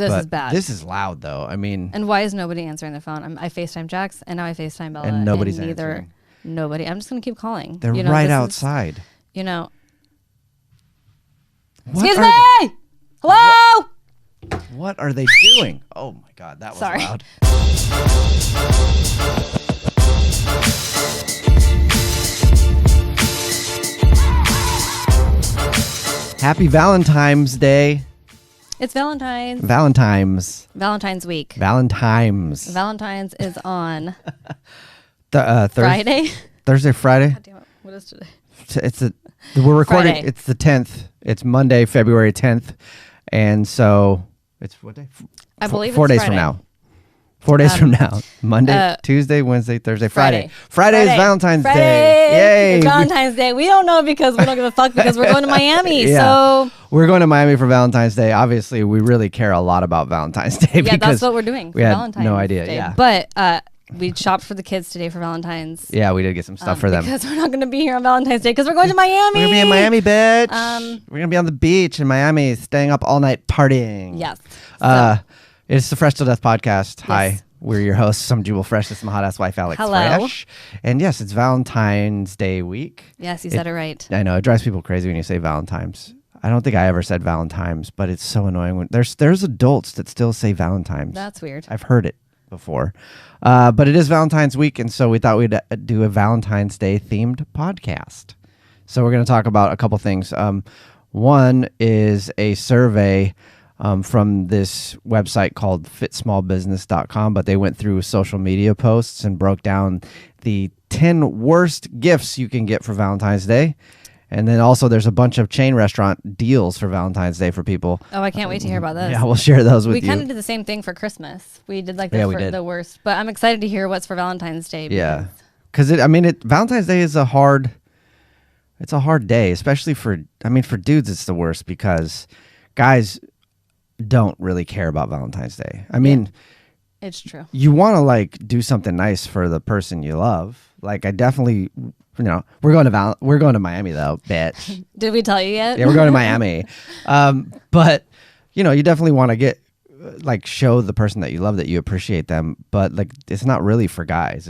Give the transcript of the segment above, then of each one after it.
This is bad. This is loud, though. I mean... And why is nobody answering their phone? I FaceTime Jax, and now I FaceTime Bella. And nobody's answering. Nobody. I'm just going to keep calling. They're right outside. Excuse me! Hello? What are they doing? Oh, my God. That was loud. Happy Valentine's Day. It's Valentine's. Valentine's week. Valentine's is on Friday? Thursday, Friday? God damn it. What is today? We're recording. Friday. It's the 10th. It's Monday, February 10th. And so it's what day? I believe 4 it's days Friday. from now. 4 days from now. Monday, Tuesday, Wednesday, Thursday, Friday. Friday is Valentine's Day. Yay. It's Valentine's Day. We don't know because we don't give a fuck because we're going to Miami. Yeah. So we're going to Miami for Valentine's Day. Obviously, we really care a lot about Valentine's Day. Yeah, that's what we're doing for we had Valentine's no idea. Day. Yeah. But we shopped for the kids today for Valentine's. Yeah, we did get some stuff for them. Because we're not going to be here on Valentine's Day because we're going to Miami. We're going to be in Miami, bitch. We're going to be on the beach in Miami, staying up all night partying. Yes. It's the Fresh Till Death podcast. Yes. Hi. We're your hosts. I'm Jubal Fresh. This is my hot ass wife, Alex Hello. Fresh. And yes, it's Valentine's Day week. Yes, you said it right. I know. It drives people crazy when you say Valentine's. I don't think I ever said Valentine's, but it's so annoying. When there's adults that still say Valentine's. That's weird. I've heard it before. But it is Valentine's week, and so we thought we'd do a Valentine's Day themed podcast. So we're going to talk about a couple things. One is a survey from this website called fitsmallbusiness.com, but they went through social media posts and broke down the 10 worst gifts you can get for Valentine's Day. And then also there's a bunch of chain restaurant deals for Valentine's Day for people. Oh, I can't wait to hear about this. Yeah, we'll share those with you. We kind of did the same thing for Christmas. We did like the worst, but I'm excited to hear what's for Valentine's Day. Yeah, because Valentine's Day is a hard day, especially for dudes. It's the worst because guys don't really care about Valentine's Day. It's true. You want to do something nice for the person you love. Like I definitely, we're going to Miami though, bitch. Did we tell you yet? Yeah, we're going to Miami. But you definitely want to get show the person that you love that you appreciate them. But it's not really for guys.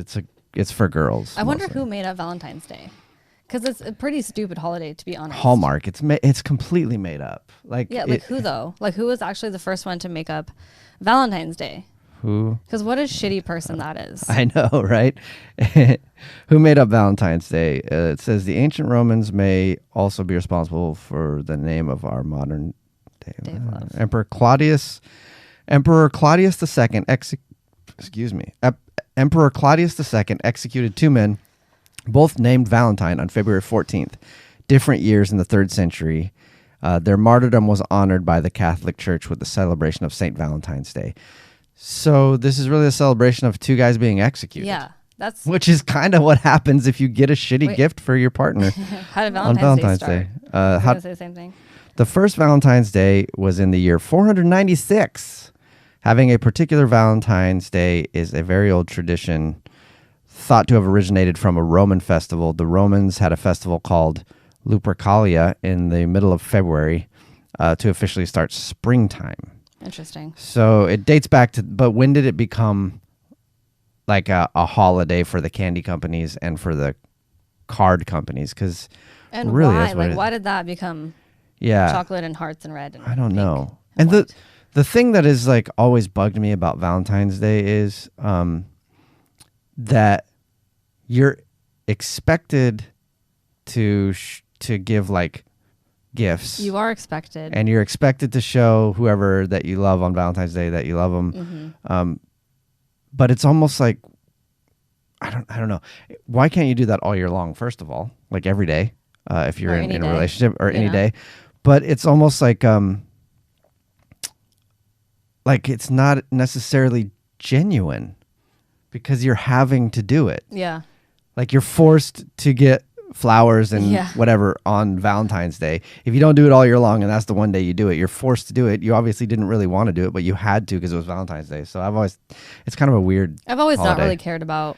It's for girls. I wonder who made up Valentine's Day. Because it's a pretty stupid holiday, to be honest. Hallmark. It's completely made up. Who though? Who was actually the first one to make up Valentine's Day? Who? Because what a shitty person that is. I know, right? Who made up Valentine's Day? It says the ancient Romans may also be responsible for the name of our modern day. Emperor Claudius II Emperor Claudius II executed two men, both named Valentine, on February 14th, different years in the 3rd century. Their martyrdom was honored by the Catholic Church with the celebration of St. Valentine's Day. So this is really a celebration of two guys being executed. Yeah, which is kind of what happens if you get a shitty gift for your partner. How did Valentine's Day start? I was going to say the same thing. The first Valentine's Day was in the year 496. Having a particular Valentine's Day is a very old tradition thought to have originated from a Roman festival. The Romans had a festival called Lupercalia in the middle of February to officially start springtime. Interesting. So it dates back to, but when did it become a holiday for the candy companies and for the card companies? And really, why? Why did that become chocolate and hearts and red? And I don't pink know. And the thing that is always bugged me about Valentine's Day is that you're expected to give gifts. You are expected, and you're expected to show whoever that you love on Valentine's Day that you love them. Mm-hmm. But it's almost I don't know. Why can't you do that all year long? First of all, every day, if you're in a relationship or any day. But it's almost it's not necessarily genuine because you're having to do it. Yeah. You're forced to get flowers and whatever on Valentine's Day. If you don't do it all year long and that's the one day you do it, you're forced to do it. You obviously didn't really want to do it, but you had to because it was Valentine's Day. So it's kind of a weird I've always holiday. Not really cared about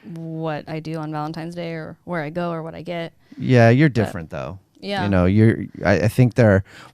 what I do on Valentine's Day or where I go or what I get. Yeah, you're different though. Yeah. You know, I think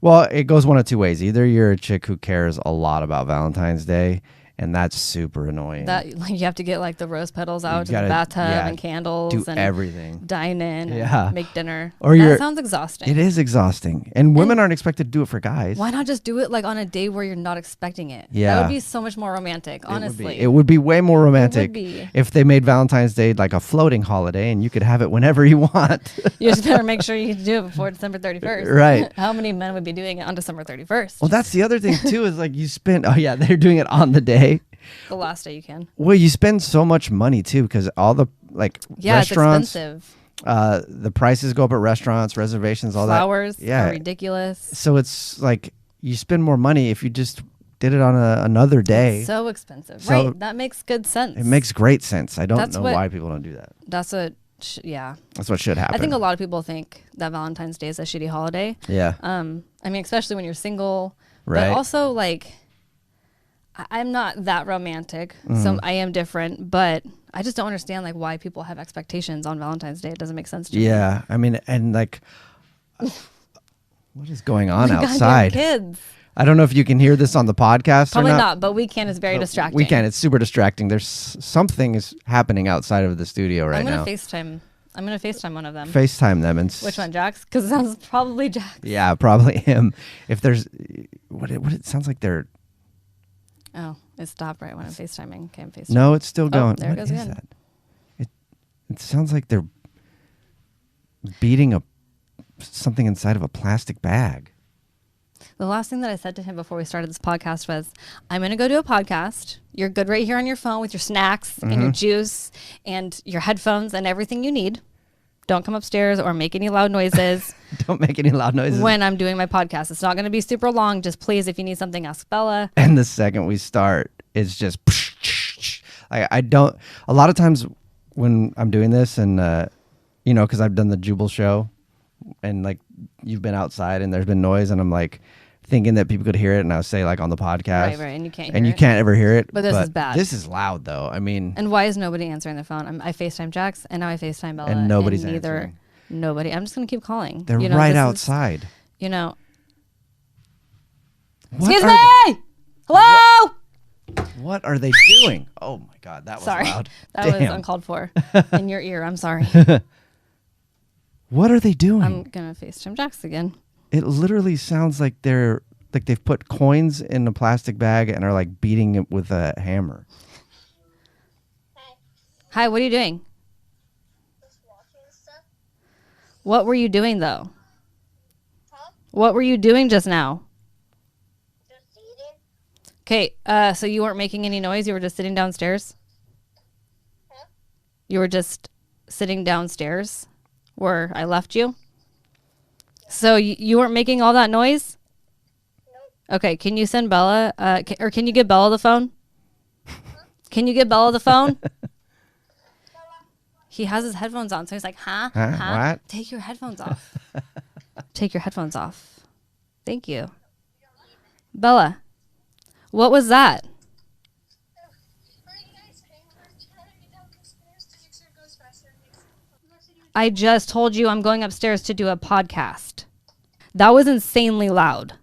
well, it goes one of two ways. Either you're a chick who cares a lot about Valentine's Day, and that's super annoying. That like you have to get like the rose petals out to the bathtub and candles do and everything. Dine in and make dinner. Or that sounds exhausting. It is exhausting. And women aren't expected to do it for guys. Why not just do it like on a day where you're not expecting it? Yeah. That would be so much more romantic, honestly. It would be way more romantic if they made Valentine's Day like a floating holiday and you could have it whenever you want. You just better make sure you do it before December 31st. Right. How many men would be doing it on December 31st? Well, that's the other thing too, is like they're doing it on the day. The last day you can. Well, you spend so much money too, because all the restaurants, it's expensive. The prices go up at restaurants, reservations, all Flowers that. Flowers are ridiculous. So it's like you spend more money if you just did it on another day. It's so expensive, right? That makes good sense. It makes great sense. I don't know why people don't do that. That's what should happen. I think a lot of people think that Valentine's Day is a shitty holiday. Yeah. I mean, especially when you're single, right? But also like. I'm not that romantic, so I am different, but I just don't understand like why people have expectations on Valentine's Day. It doesn't make sense to me. Yeah, I mean, and like, what is going on outside? Kids. I don't know if you can hear this on the podcast. Probably or not, but we can. It's very distracting. We can. It's super distracting. There's something is happening outside of the studio right now. I'm gonna FaceTime one of them. FaceTime them and which one, Jax? Because it sounds probably Jax. Yeah, probably him. If there's what it sounds like they're. Oh, it stopped right when I'm FaceTiming. Okay, I'm FaceTiming. No, it's still going. There it goes again. That? It sounds like they're beating something inside of a plastic bag. The last thing that I said to him before we started this podcast was, I'm going to go do a podcast. You're good right here on your phone with your snacks and your juice and your headphones and everything you need. Don't come upstairs or make any loud noises. Don't make any loud noises. When I'm doing my podcast. It's not going to be super long. Just please, if you need something, ask Bella. And the second we start, it's just... I don't... A lot of times when I'm doing this and, because I've done the Jubal Show and, like, you've been outside and there's been noise and I'm, like, thinking that people could hear it and I'll say, like, on the podcast. Right, and you can't hear it. And you can't ever hear it. But this is bad. This is loud, though. I mean... And why is nobody answering the phone? I FaceTime Jax, and now I FaceTime Bella. And nobody's answering. Nobody. I'm just going to keep calling. They're right outside. Excuse What me! Hello? What are they doing? Oh, my God. That was loud. That was uncalled for. In your ear. I'm sorry. What are they doing? I'm going to FaceTime Jax again. It literally sounds like they've put coins in a plastic bag and are like beating it with a hammer. Hi, what are you doing? Just watching stuff. What were you doing though? Huh? What were you doing just now? Just eating. Okay, so you weren't making any noise, you were just sitting downstairs? Huh? You were just sitting downstairs where I left you? So you weren't making all that noise? Nope. Okay, can you send Bella, or can you get Bella the phone? Can you get Bella the phone? He has his headphones on, so he's like, huh? What? Take your headphones off. Take your headphones off. Thank you. Bella, what was that? I just told you I'm going upstairs to do a podcast. That was insanely loud.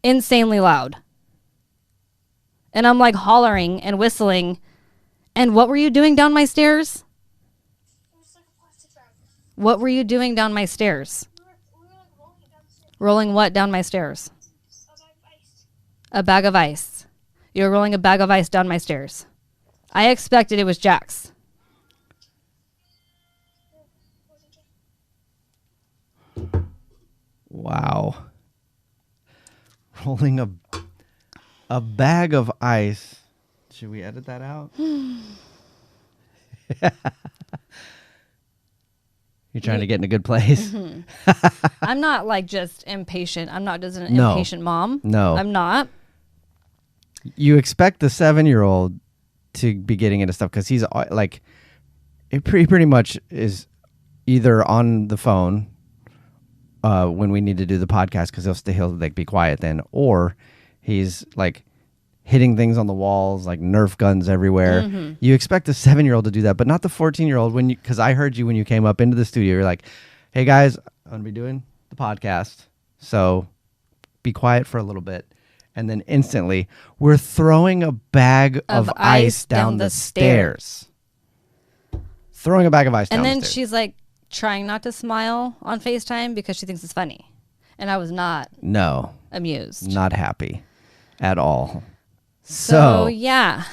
Insanely loud. And I'm like hollering and whistling. And what were you doing down my stairs? What were you doing down my stairs? Rolling what down my stairs? A bag of ice. You're rolling a bag of ice down my stairs. I expected it was Jax. Wow. Rolling a bag of ice. Should we edit that out? You're trying to get in a good place. I'm not like just impatient. I'm not just an impatient mom. No. I'm not. You expect the 7-year-old to be getting into stuff because he's like, it pretty much is either on the phone when we need to do the podcast because he'll like be quiet then, or he's like hitting things on the walls like Nerf guns everywhere. Mm-hmm. You expect a 7-year-old to do that, but not the 14-year-old. Because I heard you when you came up into the studio, you're like, hey guys, I'm going to be doing the podcast. So be quiet for a little bit. And then instantly, we're throwing a bag of ice down the stairs. Throwing a bag of ice down the stairs. And then she's like trying not to smile on FaceTime because she thinks it's funny. And I was not amused. Not happy at all. So yeah.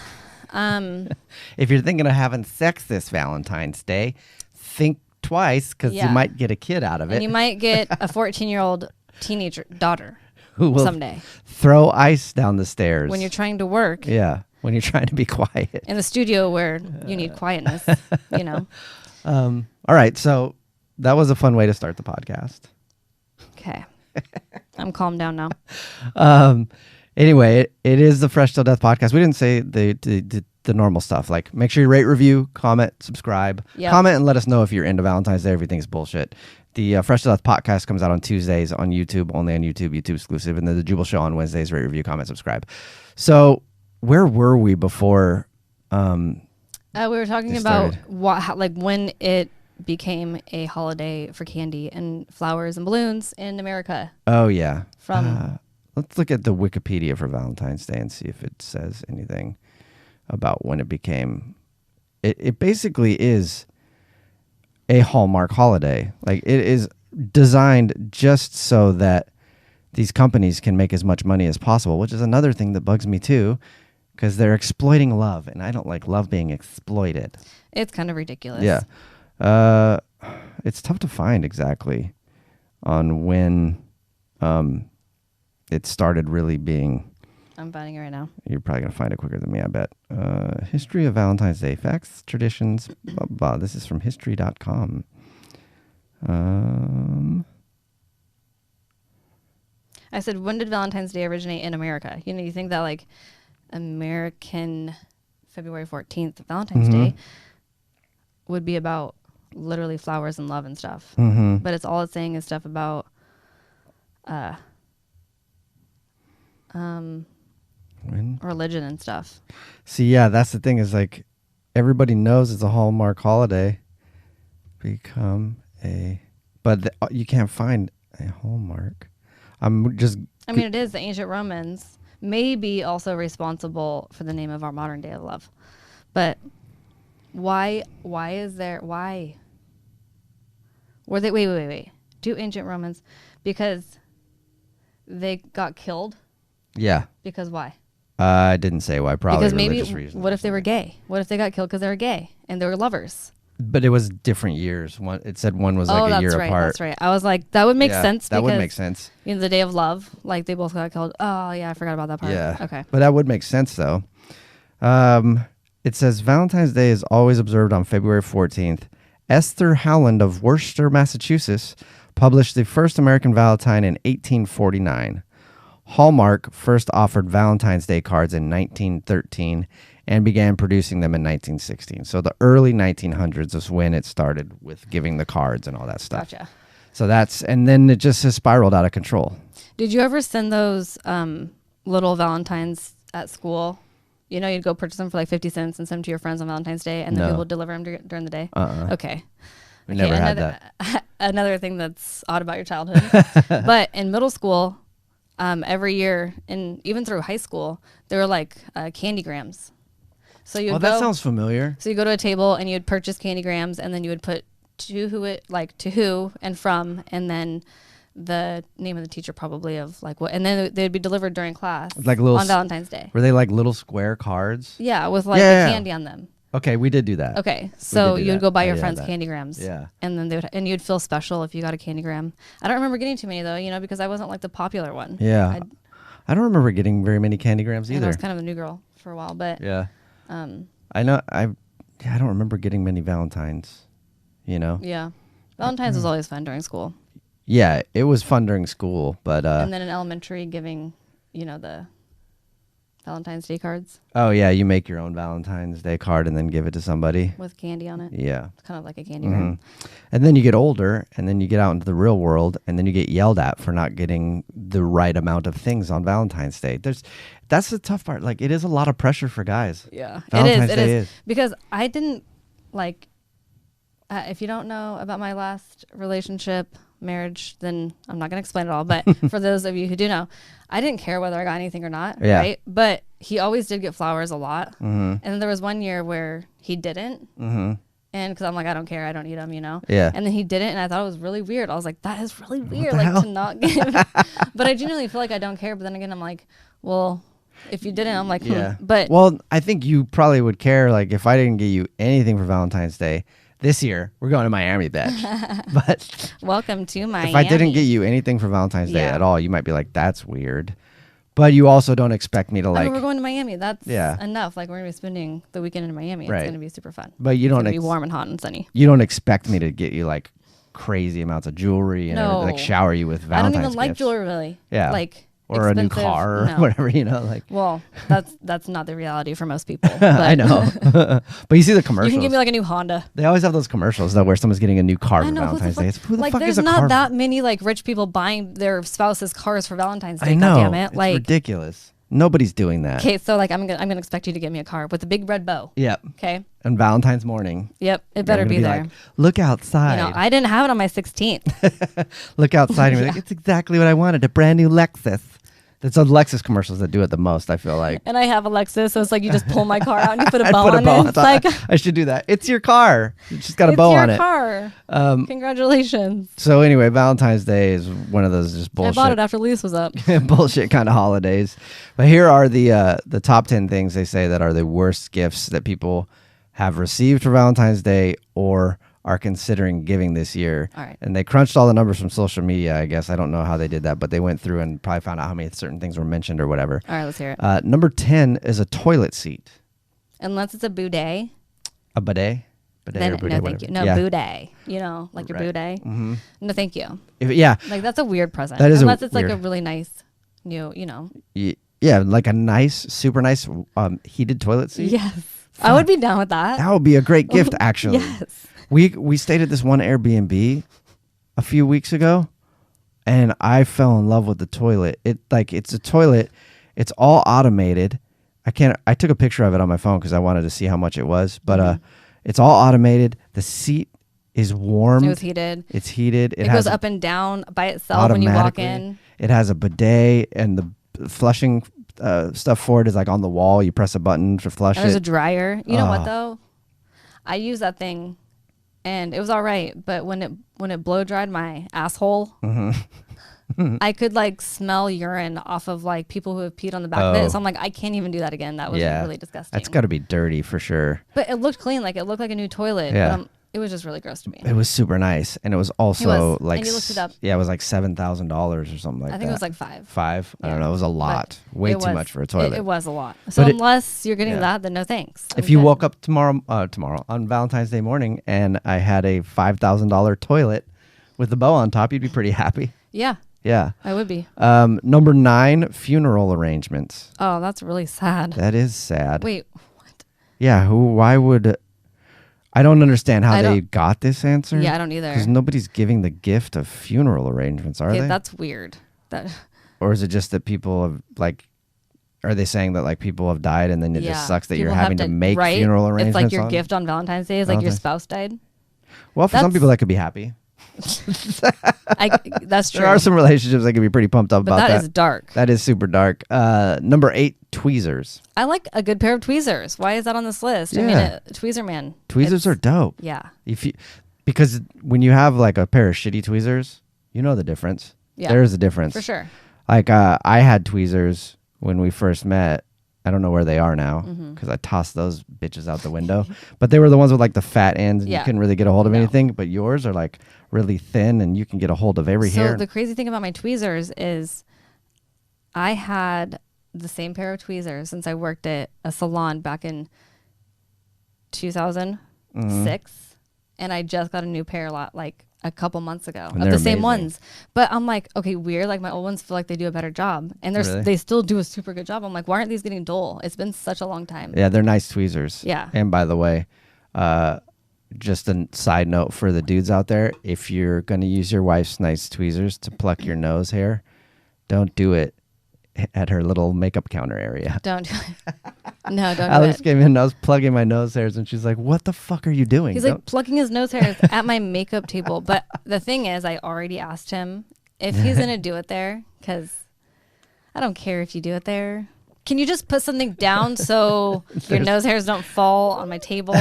If you're thinking of having sex this Valentine's Day, think twice because you might get a kid out of it. And you might get a 14-year-old teenager daughter who will someday throw ice down the stairs. When you're trying to work. Yeah, when you're trying to be quiet. In the studio where you need quietness, you know. All right, so that was a fun way to start the podcast. Okay. I'm calmed down now. Anyway, it is the Fresh Till Death podcast. We didn't say the normal stuff. Like, make sure you rate, review, comment, subscribe. Yep. Comment and let us know if you're into Valentine's Day. Everything's bullshit. The Fresh Till Death podcast comes out on Tuesdays on YouTube, only on YouTube exclusive. And then the Jubal Show on Wednesdays. Rate, review, comment, subscribe. So where were we before? We were talking about when it became a holiday for candy and flowers and balloons in America. Oh, yeah. From... Let's look at the Wikipedia for Valentine's Day and see if it says anything about when it became. It basically is a Hallmark holiday. Like, it is designed just so that these companies can make as much money as possible, which is another thing that bugs me too, because they're exploiting love, and I don't like love being exploited. It's kind of ridiculous. Yeah. It's tough to find exactly on when it started really being. I'm finding it right now. You're probably going to find it quicker than me, I bet. History of Valentine's Day. Facts, traditions, blah, blah. This is from history.com. I said, when did Valentine's Day originate in America? You know, you think that like American February 14th, Valentine's Day would be about literally flowers and love and stuff. Mm-hmm. But it's saying is stuff about religion and stuff. See, yeah, that's the thing is like everybody knows it's a Hallmark holiday. But you can't find a Hallmark. I mean, it is the ancient Romans may be also responsible for the name of our modern day of love. But why were they wait. Do ancient Romans because they got killed? Yeah. Because why? I didn't say why. Probably because maybe religious reasons. What if they were gay? What if they got killed because they were gay and they were lovers? But it was different years. It said one was like a year apart. That's right. I was like, that would make sense. That would make sense. You know, the day of love, like they both got killed. Oh yeah, I forgot about that part. Yeah. Okay. But that would make sense though. It says Valentine's Day is always observed on February 14th. Esther Howland of Worcester, Massachusetts, published the first American Valentine in 1849. Hallmark first offered Valentine's Day cards in 1913 and began producing them in 1916. So the early 1900s is when it started with giving the cards and all that stuff. Gotcha. So and then it just has spiraled out of control. Did you ever send those little Valentines at school? You know, you'd go purchase them for like 50 cents and send them to your friends on Valentine's Day, and then people would deliver them during the day? Okay. We never had that. Another thing that's odd about your childhood. But in middle school, every year, and even through high school, there were like candygrams. So that sounds familiar. So you go to a table and you'd purchase candygrams, and then you would put to who and from, and then the name of the teacher probably of like what, and then they'd be delivered during class, like little on Valentine's Day. Were they like little square cards? Yeah, with like the candy on them. Okay, we did do that. Okay, so you'd go buy your friends that. candygrams. Yeah, and then and you'd feel special if you got a candygram. I don't remember getting too many though, you know, because I wasn't like the popular one. Yeah, I don't remember getting very many candygrams either. I was kind of a new girl for a while, but yeah, I know I don't remember getting many Valentines. You know. Yeah, Valentine's was always fun during school. Yeah, it was fun during school, but and then in elementary, giving, you know, the Valentine's Day cards. Oh yeah, you make your own Valentine's Day card and then give it to somebody with candy on it. Yeah, it's kind of like a candy gram. And then you get older, and then you get out into the real world, and then you get yelled at for not getting the right amount of things on Valentine's Day. That's the tough part. Like, it is a lot of pressure for guys. Yeah, Valentine's it Day is because I didn't like. If you don't know about my last relationship, marriage, then I'm not going to explain it all. But for those of you who do know, I didn't care whether I got anything or not. Yeah. Right. But he always did get flowers a lot. Mm-hmm. And then there was one year where he didn't. Mm-hmm. And because I'm like, I don't care. I don't need them, you know? Yeah. And then he didn't. And I thought it was really weird. I was like, that is really weird. the Like hell? to not give. But I genuinely feel like I don't care. But then again, I'm like, well, if you didn't, I'm like, Yeah. But well, I think you probably would care. Like if I didn't get you anything for Valentine's Day this year, we're going to Miami, bitch. But welcome to Miami. if I didn't get you anything for Valentine's Day Yeah. at all, you might be like, that's weird. But you also don't expect me to I like. mean, we're going to Miami. That's Yeah. enough. Like we're gonna be spending the weekend in Miami. It's Right. gonna be super fun. But you It's don't. gonna be warm and hot and sunny. You don't expect me to get you like crazy amounts of jewelry and No. like shower you with I Valentine's don't even like gifts. jewelry really. Yeah. Like or a new expensive- car or no. whatever, you know, like. Well, that's not the reality for most people. I but know. But you see the You commercials. can give me like a new Honda. They always have those commercials though where someone's getting a new car I for know who the Valentine's fuck. Day. It's, who the Like fuck there's is a not car? that many like rich people buying their spouses cars for Valentine's Day. I know. God damn it. It's Like ridiculous. Nobody's doing that. okay, so like I'm gonna expect you to get me a car with a big red bow. Yep. Okay. And Valentine's morning. Yep. It you're better gonna be there. Like, look outside. You know, I didn't have it on my 16th. Look outside and be like, Yeah. it's exactly what I wanted. A brand new Lexus. That's the Lexus commercials that do it the most, I feel like. And I have a Lexus, so it's like you just pull my car out and you put a I bow put a on bow it. on It's it. like I should do that. It's your car. It's just got a it's bow your on it. car. Congratulations. So anyway, Valentine's Day is one of those just bullshit. I bought it after lease was up. bullshit kind of holidays. But here are the top 10 things they say that are the worst gifts that people have received for Valentine's Day or are considering giving this year. All right. And they crunched all the numbers from social media, I guess. I don't know how they did that, but they went through and probably found out how many certain things were mentioned or whatever. All right, let's hear it. Number 10 is a toilet seat. Unless it's a bidet. A bidet? Bidet Then or bidet, no, thank whatever. you. No, Yeah. bidet. You know, like your Right. bidet. Mhm. No, thank you. Yeah. Like that's a weird present. That is Unless it's like weird. a really nice new, you know. Yeah, like a nice, super nice heated toilet seat. Yes. I would be down with that. That would be a great gift, actually. Yes. We stayed at this one Airbnb a few weeks ago, and I fell in love with the toilet. It's a toilet. It's all automated. I took a picture of it on my phone because I wanted to see how much it was. But it's all automated. The seat is warm. It was heated. It's heated. It goes up and down by itself when you walk automatically. in. It has a bidet, and the flushing stuff for it is like on the wall. You press a button to flush And there's a it. dryer. You know what Oh. though? I used that thing and it was all right, but when it blow dried my asshole, I could like smell urine off of like people who have peed on the back of Oh. it. So I'm like, I can't even do that again. That was Yeah. really disgusting. That's got to be dirty for sure. But it looked clean. Like it looked like a new toilet. Yeah. But it was just really gross to me. It was super nice, and it was also was. like And you looked it up. Yeah, it was like $7,000 or something like that. I think it was like $5. Five. I Yeah. don't know. It was a lot. Way It too was- much for a toilet. It was a lot. So But unless you're getting yeah. that, then no thanks. If I'm you good. woke up tomorrow on Valentine's Day morning and I had a $5,000 toilet with the bow on top, you'd be pretty happy. Yeah, Yeah. I would be. Number 9, funeral arrangements. Oh, that's really sad. That is sad. Wait, what? Yeah. Why would? I don't understand how I they don't- got this answer. Yeah, I don't either. Because nobody's giving the gift of funeral arrangements, are Okay, they? that's weird. That Or is it just that people have like? Are they saying that like people have died and then it just sucks that you're people have having to make right? funeral arrangements? It's like your on? gift on Valentine's Day is like your Valentine's- spouse died. Well, for some That's- people that could be happy. That's true. There are some relationships that could be pretty pumped up but about that that. is dark. That is super dark. Number 8, tweezers. I like a good pair of tweezers. Why is that on this list? I mean, Yeah. tweezer man. Tweezers are dope. Yeah. Because when you have like a pair of shitty tweezers, you know the difference. Yeah. There's a difference. For sure. Like I had tweezers when we first met. I don't know where they are now Mm-hmm. because I tossed those bitches out the window. But they were the ones with like the fat ends, and Yeah. you couldn't really get a hold of No. anything. But yours are like really thin, and you can get a hold of every So hair. the crazy thing about my tweezers is I had the same pair of tweezers since I worked at a salon back in 2006. Mm-hmm. And I just got a new pair like a couple months ago And of they're the same amazing. ones. But I'm like, okay, weird. Like my old ones feel like they do a better job. And Really? they still do a super good job. I'm like, why aren't these getting dull? It's been such a long time. Yeah, they're nice tweezers. Yeah. And by the way, just a side note for the dudes out there: if you're gonna use your wife's nice tweezers to pluck your nose hair, don't do it at her little makeup counter area. Don't do it. No, don't do Alex it. came in and I was plugging my nose hairs and she's like, what the fuck are you doing? He's like plucking his nose hairs at my makeup table. But the thing is, I already asked him if he's going to do it there, because I don't care if you do it there. Can you just put something down so your nose hairs don't fall on my table?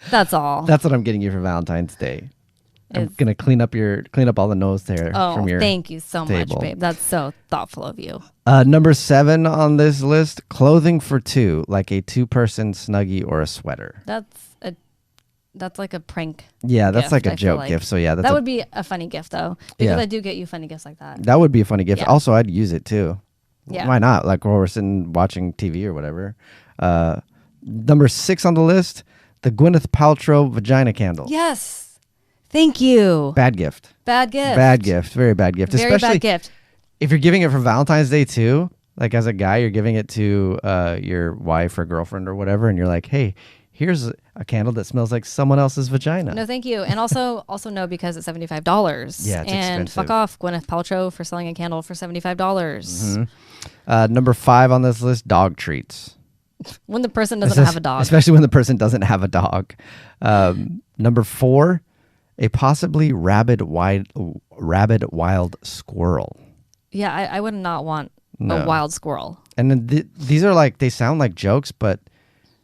That's all. That's what I'm getting you for Valentine's Day. I'm going to clean up all the nose hair from your thank you so table. much, babe. That's so thoughtful of you. Number 7 on this list, clothing for 2, like a 2-person Snuggie or a sweater. That's like a prank. Yeah, that's gift, like a I feel joke gift. So yeah, that would be a funny gift though, because I do get you funny gifts like that. That would be a funny gift. Yeah. Also, I'd use it too. Yeah. Why not? Like while we're sitting watching TV or whatever. Number 6 on the list, the Gwyneth Paltrow vagina candle. Yes. Thank you. Bad gift. Bad gift. Bad gift. Very bad gift. Very Especially bad gift. if you're giving it for Valentine's Day too. Like as a guy, you're giving it to your wife or girlfriend or whatever, and you're like, hey, here's a candle that smells like someone else's vagina. No, thank you. And also no, because it's $75. Yeah, it's and expensive. fuck off, Gwyneth Paltrow, for selling a candle for $75. Number 5 on this list, dog treats. When the person doesn't have a dog. Especially when the person doesn't have a dog. Number 4, a possibly rabid wild squirrel. Yeah, I would not want No. a wild squirrel. And then these are like, they sound like jokes, but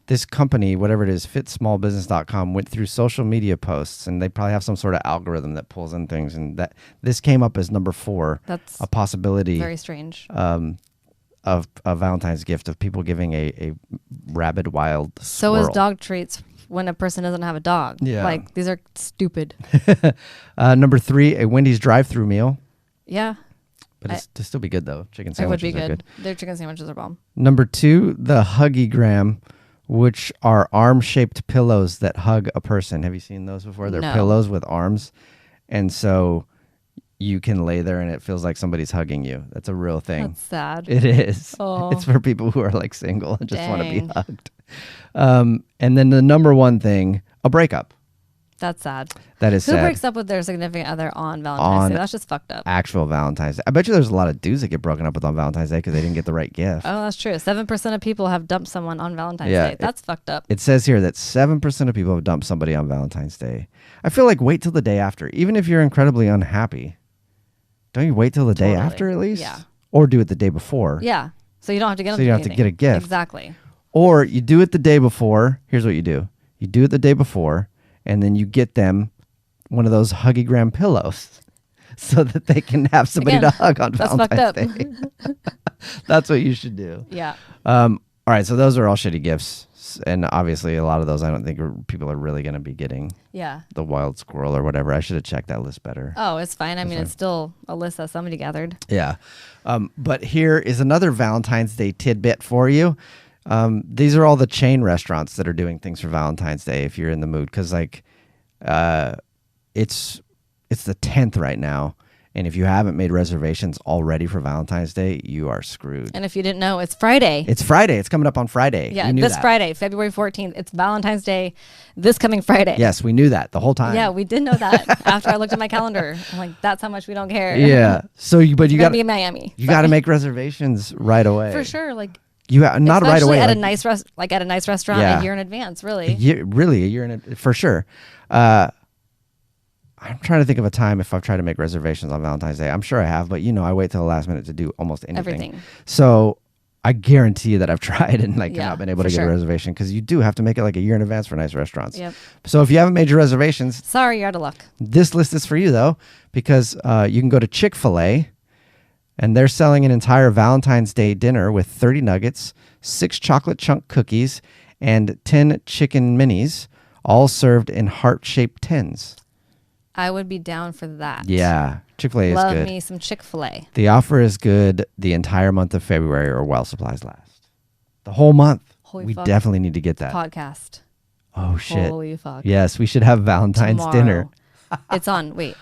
this company, whatever it is, fitsmallbusiness.com, went through social media posts, and they probably have some sort of algorithm that pulls in things. And that this came up as number 4, That's a possibility very strange. of a Valentine's gift of people giving a rabid wild So squirrel. is dog treats when a person doesn't have a dog. Yeah. Like, these are stupid. Number 3, a Wendy's drive-through meal. Yeah, But it's to still be good, though. Chicken it would sandwiches be are good. Their chicken sandwiches are bomb. Number 2, the Huggy-gram, which are arm-shaped pillows that hug a person. Have you seen those before? They're No. pillows with arms. And so you can lay there and it feels like somebody's hugging you. That's a real thing. That's sad. It is. Oh. It's for people who are like single and just want to be Dang. hugged. And then the number 1 thing, a breakup. That's sad. That is Who sad. breaks up with their significant other on Valentine's Day? That's just fucked up. Actual Valentine's Day. I bet you there's a lot of dudes that get broken up with on Valentine's Day because they didn't get the right gift. Oh, that's true. 7% of people have dumped someone on Valentine's Yeah, Day. That's fucked up. It says here that 7% of people have dumped somebody on Valentine's Day. I feel like wait till the day after. Even if you're incredibly unhappy, don't you wait till the day Totally. after at least? Yeah. Or do it the day before. Yeah. So you don't have to get So you don't have to get a gift. Exactly. Or you do it the day before. Here's what you do. You do it the day before, and then you get them one of those Huggy-gram pillows so that they can have somebody Again, to hug on that's Valentine's fucked Day. That's what you should do. Yeah. All right, so those are all shitty gifts. And obviously, a lot of those I don't think people are really going to be getting. Yeah. The wild squirrel or whatever. I should have checked that list better. Oh, it's fine. I mean, it's still a list that somebody gathered. Yeah. But here is another Valentine's Day tidbit for you. These are all the chain restaurants that are doing things for Valentine's Day if you're in the mood. Because, like, it's the 10th right now. And if you haven't made reservations already for Valentine's Day, you are screwed. And if you didn't know, it's Friday. It's Friday. It's coming up on Friday. Yeah, We knew this that. Friday, February 14th. It's Valentine's Day this coming Friday. Yes, we knew that the whole time. Yeah, we did know that after I looked at my calendar. I'm like, that's how much we don't care. Yeah. So, you We're got gonna be in Miami. you got to make reservations right away. For sure. Like, Not right away. At like, a nice at a nice restaurant Yeah. a year in advance, really. a year in it for sure. I'm trying to think of a time if I've tried to make reservations on Valentine's Day. I'm sure I have, but I wait till the last minute to do almost anything. Everything. So I guarantee you that I've tried and Yeah, not been able to for get a sure. reservation because you do have to make it like a year in advance for nice restaurants. Yep. So if you haven't made your reservations, Sorry, you're out of luck. this list is for you though, because you can go to Chick-fil-A and they're selling an entire Valentine's Day dinner with 30 nuggets, 6 chocolate chunk cookies, and 10 chicken minis, all served in heart-shaped tins. I would be down for that. Yeah, Chick-fil-A is Love good. me some Chick-fil-A. The offer is good the entire month of February or while supplies last. The whole month. Holy We fuck. definitely need to get that. Podcast. Oh, shit. Holy fuck. Yes, we should have Valentine's dinner. Tomorrow. It's on. Wait.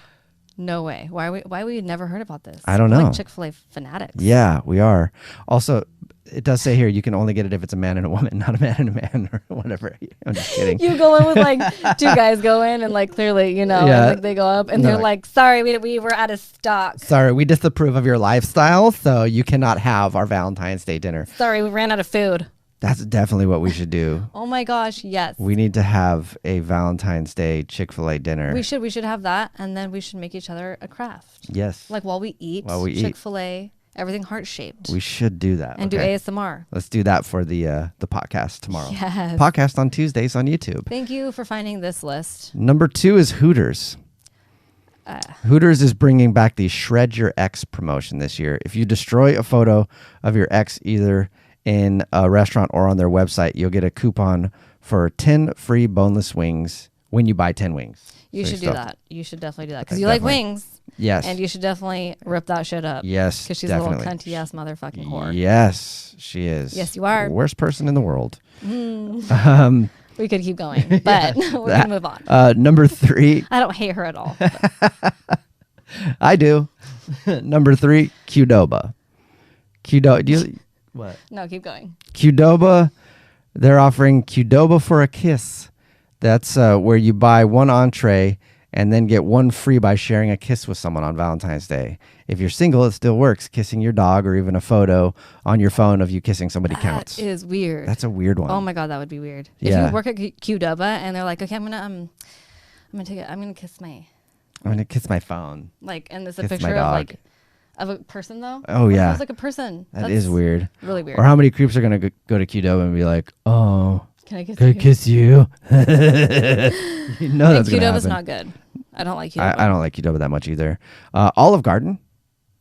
No way. Why we never heard about this? I don't We're know. like Chick-fil-A fanatics. Yeah, we are. Also, it does say here you can only get it if it's a man and a woman, not a man and a man or whatever. I'm just kidding. You go in with like 2 guys go in and like clearly, Yeah. and, like they go up and No. they're like, sorry, we were out of stock. Sorry, we disapprove of your lifestyle, so you cannot have our Valentine's Day dinner. Sorry, we ran out of food. That's definitely what we should do. Oh my gosh, yes. We need to have a Valentine's Day Chick-fil-A dinner. We should have that, and then we should make each other a craft. Yes. Like while we eat, Chick-fil-A, everything heart-shaped. We should do that. And do ASMR. Let's do that for the podcast tomorrow. Yes. Podcast on Tuesdays on YouTube. Thank you for finding this list. Number 2 is Hooters. Hooters is bringing back the Shred Your Ex promotion this year. If you destroy a photo of your ex either in a restaurant or on their website, you'll get a coupon for 10 free boneless wings when you buy 10 wings. You should do that. You should definitely do that because you like wings. Yes. And you should definitely rip that shit up. Yes, because she's definitely. a little cunty ass motherfucking whore. Yes, she is. Yes, you are. The worst person in the world. We could keep going, but we're going to move on. Number 3. I don't hate her at all. I do. Number 3, Qdoba. What? No, keep going. Qdoba, they're offering Qdoba for a kiss. That's where you buy one entree and then get one free by sharing a kiss with someone on Valentine's Day. If you're single, it still works. Kissing your dog or even a photo on your phone of you kissing somebody counts. That is weird. That's a weird one. Oh my God, that would be weird. Yeah. If you work at Qdoba and they're like, okay, I'm gonna kiss my. I'm gonna kiss my phone. Like, and there's a Kiss my picture dog. of a person though. Oh What if yeah, it was like a person. That is weird. Really weird. Or how many creeps are gonna go to Qdoba and be like, "Oh, Can I kiss can I you? kiss you?" You know that's gonna Qdoba's happen. not good. I don't like Qdoba. I don't like Qdoba that much either. Olive Garden,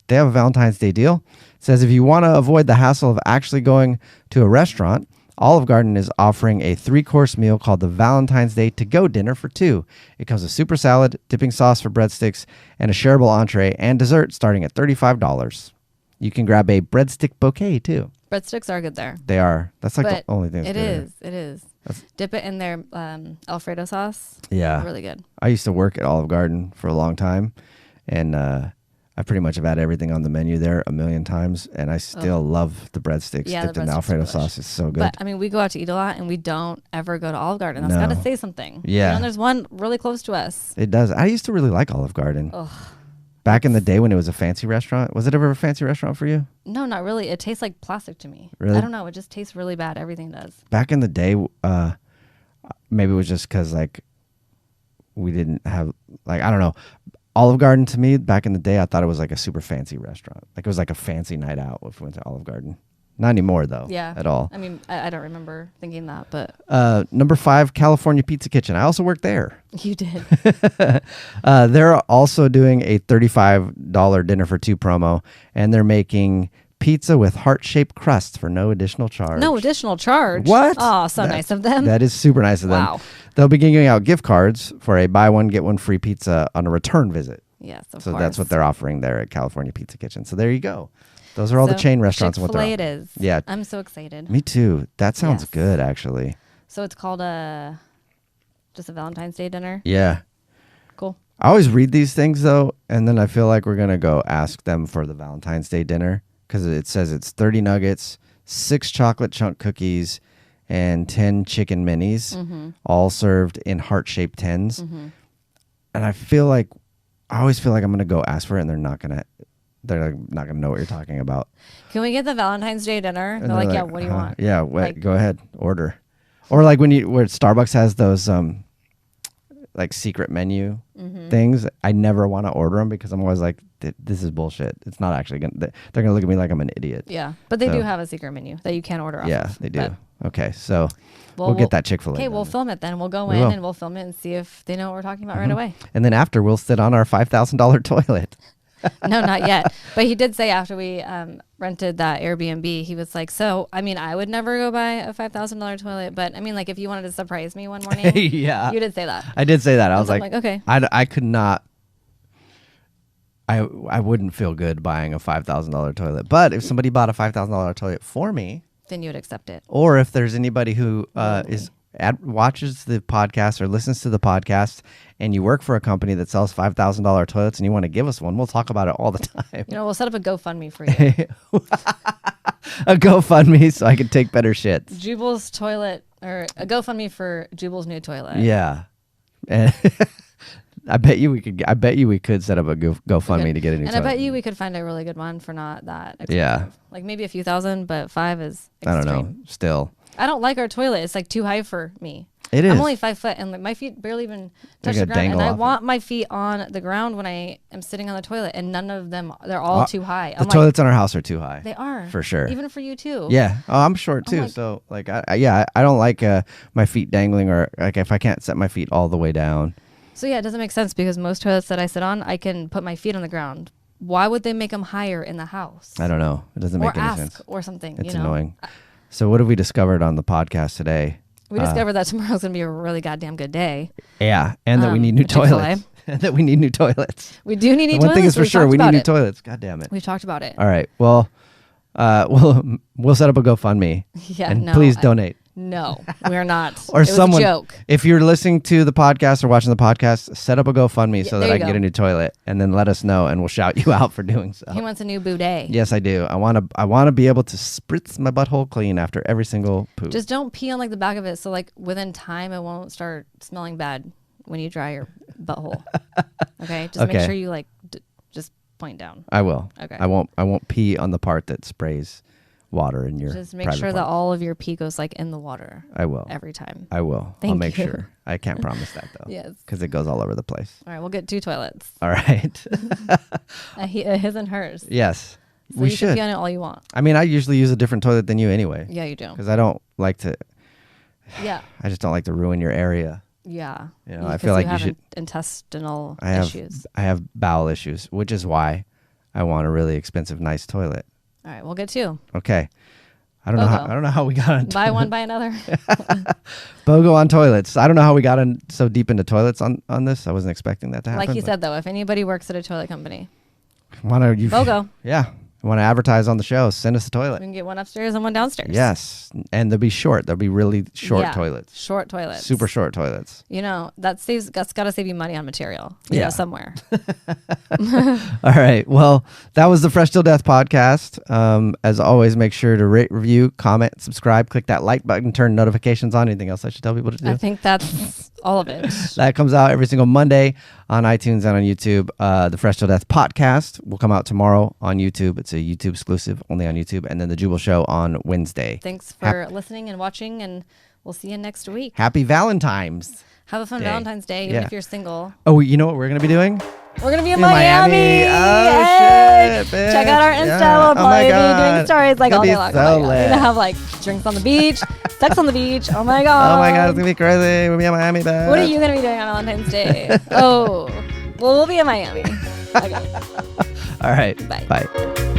they have a Valentine's Day deal. It says if you want to avoid the hassle of actually going to a restaurant, Olive Garden is offering a 3-course meal called the Valentine's Day to-go dinner for 2. It comes with super salad, dipping sauce for breadsticks, and a shareable entree and dessert starting at $35. You can grab a breadstick bouquet too. Breadsticks are good there. They are. That's like But the only thing. It is. Dip it in their Alfredo sauce. Yeah. Really good. I used to work at Olive Garden for a long time, and I pretty much have had everything on the menu there a million times, and I still love the breadsticks dipped in the Alfredo sauce. It's so good. But I mean, we go out to eat a lot, and we don't ever go to Olive Garden. That's got to say something. Yeah. And there's one really close to us. It does. I used to really like Olive Garden. Ugh. Back in the day when it was a fancy restaurant. Was it ever a fancy restaurant for you? No, not really. It tastes like plastic to me. Really? I don't know. It just tastes really bad. Everything does. Back in the day, maybe it was just because like we didn't have like I don't know. Olive Garden to me back in the day, I thought it was like a super fancy restaurant. Like it was like a fancy night out if we went to Olive Garden. Not anymore though. Yeah. At all. I mean, I don't remember thinking that, but Number 5, California Pizza Kitchen. I also worked there. you did. They're also doing a $35 dinner for 2 promo, and they're making pizza with heart-shaped crusts for no additional charge. No additional charge. What? Oh, so nice of them. That is super nice of them. Wow. They'll be giving out gift cards for a buy one, get one free pizza on a return visit. Yes, of So course. that's what they're offering there at California Pizza Kitchen. So there you go. Those are all the chain restaurants. And what they're Chick-fil-A it is. Yeah. I'm so excited. Me too. That sounds Yes. good, actually. So it's called just a Valentine's Day dinner. Yeah. Cool. I always read these things, though, and then I feel like we're going to go ask them for the Valentine's Day dinner because it says it's 30 nuggets, 6 chocolate chunk cookies, and 10 chicken minis, all served in heart-shaped tins. And I always feel like I'm going to go ask for it, and they're not going to know what you're talking about. Can we get the Valentine's Day dinner? And They're like, yeah, what do you want? Yeah, Like- go ahead, order. Or like where Starbucks has those like secret menu things. I never want to order them because I'm always like, this is bullshit. It's not actually they're gonna look at me like I'm an idiot. Yeah, but they So- do have a secret menu that you can order off Yeah, of. they do. But- Okay, so we'll get that Chick-fil-A. Okay, then. we'll film it then. We'll go We in will. and we'll film it and see if they know what we're talking about right away. And then after we'll sit on our $5,000 toilet. No, not yet. But he did say after we rented that Airbnb, he was like, so, I mean, I would never go buy a $5,000 toilet, but I mean, like, if you wanted to surprise me one morning, Yeah. you did say that. I did say that. I was I'm like, okay. I could not. I wouldn't feel good buying a $5,000 toilet. But if somebody bought a $5,000 toilet for me, Then you would accept it. or if there's anybody who watches the podcast or listens to the podcast and you work for a company that sells $5,000 toilets and you want to give us one, we'll talk about it all the time. You know, we'll set up a GoFundMe for you. A GoFundMe so I can take better shits. Jubal's toilet, or a GoFundMe for Jubal's new toilet. Yeah. And I bet you we could set up a GoFundMe to get a new And toilet. I bet you we could find a really good one for not that expensive. Yeah. Like maybe a few thousand, but 5 is I extreme. don't know. Still. I don't like our toilet. It's like too high for me. It is. I'm only 5 foot, and like, my feet barely even touch They're the gonna ground. And dangle I off want my feet on the ground when I am sitting on the toilet, and none of them, they're all too high. The toilets in our house are too high. They are. For sure. Even for you, too. Yeah. Oh, I'm short too. like- So like, I don't like my feet dangling, or like if I can't set my feet all the way down. So yeah, it doesn't make sense because most toilets that I sit on, I can put my feet on the ground. Why would they make them higher in the house? I don't know. It doesn't or make any ask sense. or something. It's you know? annoying. So what have we discovered on the podcast today? We discovered that tomorrow's gonna be a really goddamn good day. Yeah, and that we need new Chick-fil-A. toilets. And that we need new toilets. We do need new The toilets. one thing is for We've sure, talked we need about new it. toilets. God damn it. We've talked about it. All right. Well, we'll set up a GoFundMe. Yeah. And no, please donate. No, we're not. Or it was someone, a joke. if you're listening to the podcast or watching the podcast, set up a GoFundMe so that there I you can go. get a new toilet, and then let us know, and we'll shout you out for doing so. He wants a new boudet. Yes, I do. I want to be able to spritz my butthole clean after every single poop. Just don't pee on like the back of it, so like within time it won't start smelling bad when you dry your butthole. Okay, just Okay. make sure you like just point down. I will. Okay. I won't pee on the part that sprays water in your. Just make private sure that part. all of your pee goes like in the water I will. every time. I will. I'll Thank make you. sure. I can't promise that though. Yes. Because it goes all over the place. All right, we'll get 2 toilets. All right. His and hers. Yes. So we you can should. pee on it all you want. I mean, I usually use a different toilet than you anyway. Yeah, you do. Because I don't like to. Yeah. I just don't like to ruin your area. Yeah. You know, I Because feel like you have should. intestinal I have. issues. I have bowel issues, which is why I want a really expensive, nice toilet. All right, we'll get 2. Okay. I don't know. BOGO. I don't know how we got on. Buy one, buy another. BOGO on toilets. I don't know how we got in so deep into toilets on this. I wasn't expecting that to happen. Like you but said, though, if anybody works at a toilet company, wanna you? BOGO. Yeah. Want to advertise on the show? Send us a We toilet. can get one upstairs and one downstairs. Yes, and they'll be short. They'll be really short Yeah, toilets. Short toilets. Super short toilets. You know, that's got to save you money on material. You Yeah. know, somewhere. All right. Well, that was the Fresh Till Death podcast. As always, make sure to rate, review, comment, subscribe, click that like button, turn notifications on. Anything else I should tell people to do? I think that's all of it. That comes out every single Monday on iTunes and on YouTube. The Fresh Till Death podcast will come out tomorrow on YouTube. It's a YouTube exclusive, only on YouTube. And then the Jubal Show on Wednesday. Thanks for listening and watching, and we'll see you next week. Happy Valentine's. Have a fun Day. Valentine's Day, even Yeah. if you're single. Oh, you know what we're going to be doing? We're going to be in In Miami. Miami. Oh, Yay! shit, bitch. Check out our Insta. Yeah. We'll Oh, probably my be God. doing stories like It's all gonna day be long. so Oh my God. We're lit. going to have like drinks on the beach, sex on the beach. Oh my God. Oh, my God. It's going to be crazy. We'll be in Miami, bitch. What are you going to be doing on Valentine's Day? Oh, well, we'll be in Miami. Okay. All right. Bye. Bye.